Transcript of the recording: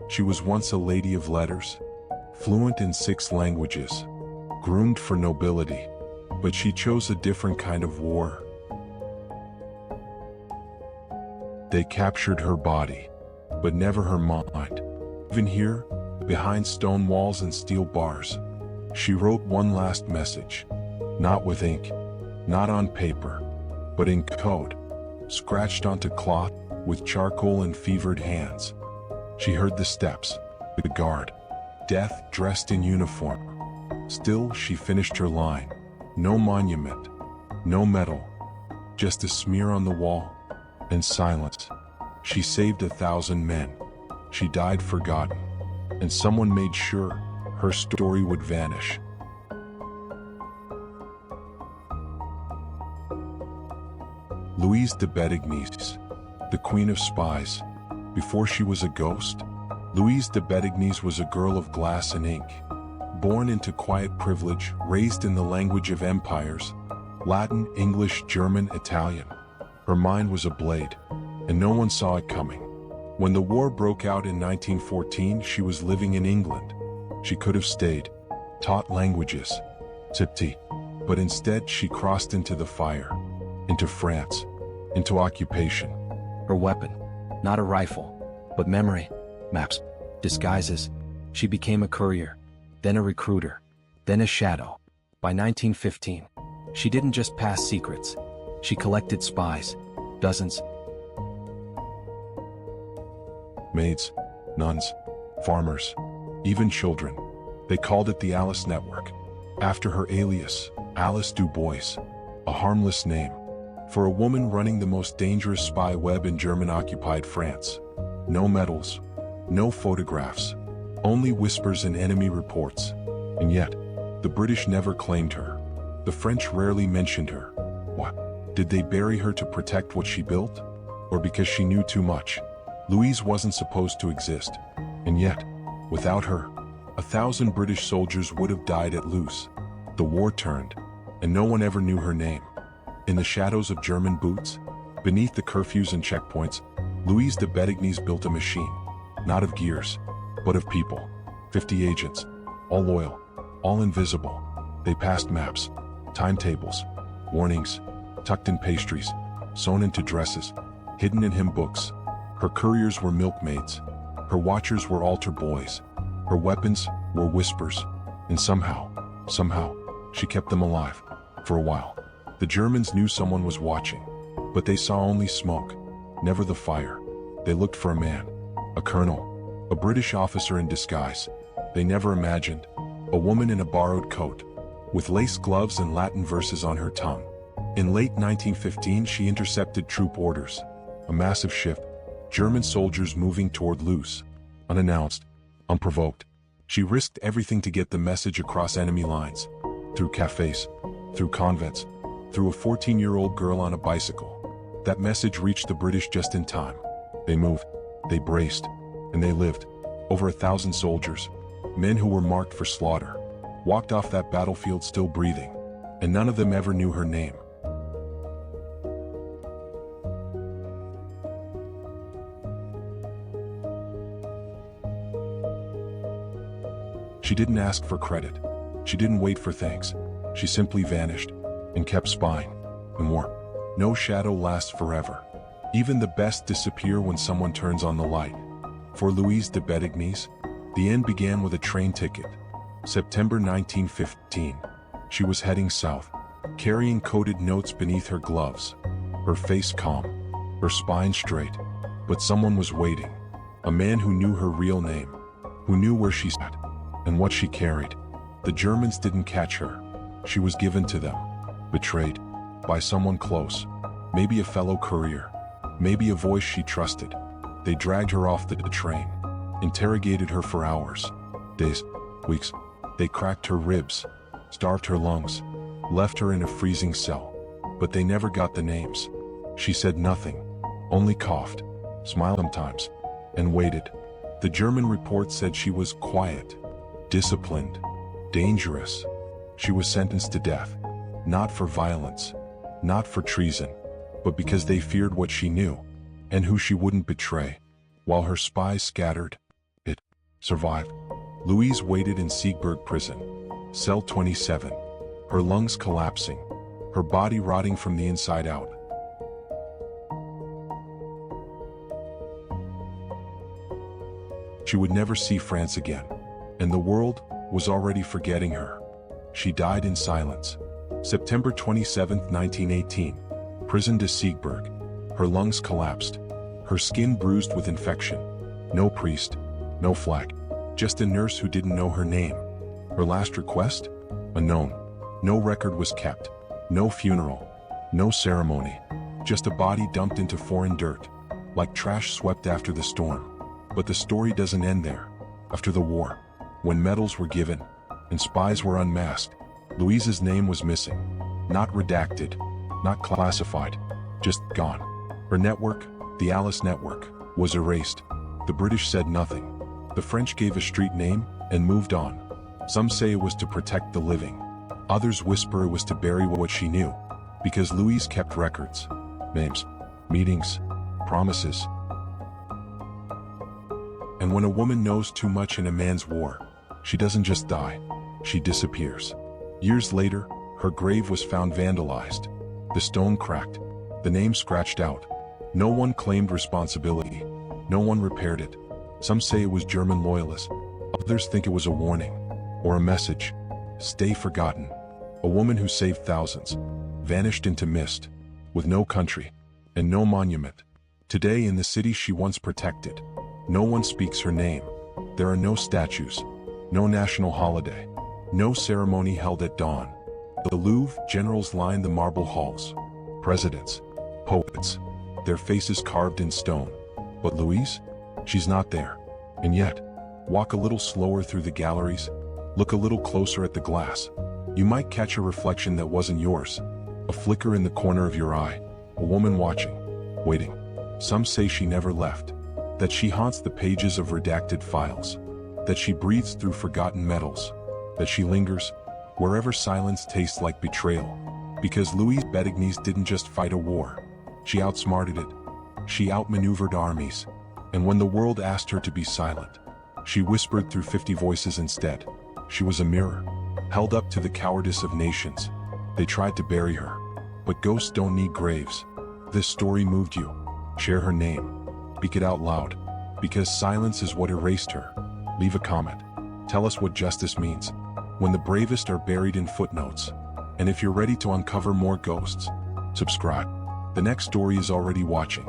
She was once a lady of letters, fluent in 6 languages, groomed for nobility, but she chose a different kind of war. They captured her body, but never her mind. Even here, behind stone walls and steel bars, she wrote one last message, not with ink, not on paper, but in code, scratched onto cloth with charcoal and fevered hands. She heard the steps, the guard, death dressed in uniform. Still, she finished her line. No monument, no medal, just a smear on the wall, and silence. She saved 1,000 men. She died forgotten, and someone made sure her story would vanish. Louise de Bettignies, the Queen of Spies. Before she was a ghost, Louise de Bettignies was a girl of glass and ink. Born into quiet privilege, raised in the language of empires, Latin, English, German, Italian. Her mind was a blade, and no one saw it coming. When the war broke out in 1914, she was living in England. She could have stayed, taught languages, tipti, but instead she crossed into the fire, into France, into occupation. Her weapon, not a rifle, but memory, maps, disguises. She became a courier, then a recruiter, then a shadow. By 1915, she didn't just pass secrets. She collected spies, dozens. Maids, nuns, farmers, even children. They called it the Alice Network, after her alias, Alice Du Bois, a harmless name for a woman running the most dangerous spy web in German-occupied France. No medals, no photographs, only whispers and enemy reports. And yet, the British never claimed her. The French rarely mentioned her. What? Did they bury her to protect what she built? Or because she knew too much? Louise wasn't supposed to exist. And yet, without her, 1,000 British soldiers would have died at Loos. The war turned, and no one ever knew her name. In the shadows of German boots, beneath the curfews and checkpoints, Louise de Bettignies built a machine, not of gears, but of people. 50 agents, all loyal, all invisible. They passed maps, timetables, warnings, tucked in pastries, sewn into dresses, hidden in hymn books. Her couriers were milkmaids. Her watchers were altar boys. Her weapons were whispers. And somehow, she kept them alive. For a while, the Germans knew someone was watching, but they saw only smoke, never the fire. They looked for a man, a colonel, a British officer in disguise. They never imagined a woman in a borrowed coat, with lace gloves and Latin verses on her tongue. In late 1915, she intercepted troop orders, a massive shift, German soldiers moving toward Loos, unannounced, unprovoked. She risked everything to get the message across enemy lines, through cafes, through convents, through a 14-year-old girl on a bicycle. That message reached the British just in time. They moved, they braced, and they lived. Over 1,000 soldiers, men who were marked for slaughter, walked off that battlefield still breathing, and none of them ever knew her name. She didn't ask for credit. She didn't wait for thanks. She simply vanished and kept spying. And more. No shadow lasts forever. Even the best disappear when someone turns on the light. For Louise de Bettignies, the end began with a train ticket. September 1915. She was heading south, carrying coded notes beneath her gloves. Her face calm, her spine straight. But someone was waiting. A man who knew her real name, who knew where she sat, and what she carried. The Germans didn't catch her. She was given to them, betrayed, by someone close, maybe a fellow courier, maybe a voice she trusted. They dragged her off the train, interrogated her for hours, days, weeks. They cracked her ribs, starved her lungs, left her in a freezing cell. But they never got the names. She said nothing, only coughed, smiled sometimes, and waited. The German report said she was quiet, disciplined, dangerous. She was sentenced to death, not for violence, not for treason, but because they feared what she knew, and who she wouldn't betray. While her spies scattered, it survived. Louise waited in Siegburg prison, cell 27, her lungs collapsing, her body rotting from the inside out. She would never see France again, and the world was already forgetting her. She died in silence. September 27, 1918, prison de Siegburg. Her lungs collapsed, her skin bruised with infection. No priest, no flag, just a nurse who didn't know her name. Her last request? Unknown. No record was kept, no funeral, no ceremony, just a body dumped into foreign dirt, like trash swept after the storm. But the story doesn't end there. After the war, when medals were given and spies were unmasked, Louise's name was missing. Not redacted, not classified, just gone. Her network, the Alice Network, was erased. The British said nothing. The French gave a street name and moved on. Some say it was to protect the living. Others whisper it was to bury what she knew, because Louise kept records, names, meetings, promises. And when a woman knows too much in a man's war, she doesn't just die, she disappears. Years later, her grave was found vandalized. The stone cracked, the name scratched out. No one claimed responsibility. No one repaired it. Some say it was German loyalists. Others think it was a warning or a message. Stay forgotten. A woman who saved thousands, vanished into mist, with no country and no monument. Today in the city she once protected, no one speaks her name. There are no statues, no national holiday, no ceremony held at dawn. The Louvre generals line the marble halls. Presidents, poets, their faces carved in stone. But Louise? She's not there. And yet, walk a little slower through the galleries, look a little closer at the glass. You might catch a reflection that wasn't yours. A flicker in the corner of your eye. A woman watching, waiting. Some say she never left. That she haunts the pages of redacted files. That she breathes through forgotten metals. That she lingers wherever silence tastes like betrayal. Because Louise de Bettignies didn't just fight a war. She outsmarted it. She outmaneuvered armies. And when the world asked her to be silent, she whispered through 50 voices instead. She was a mirror, held up to the cowardice of nations. They tried to bury her, but ghosts don't need graves. This story moved you. Share her name. Speak it out loud, because silence is what erased her. Leave a comment. Tell us what justice means, when the bravest are buried in footnotes. And if you're ready to uncover more ghosts, subscribe. The next story is already watching.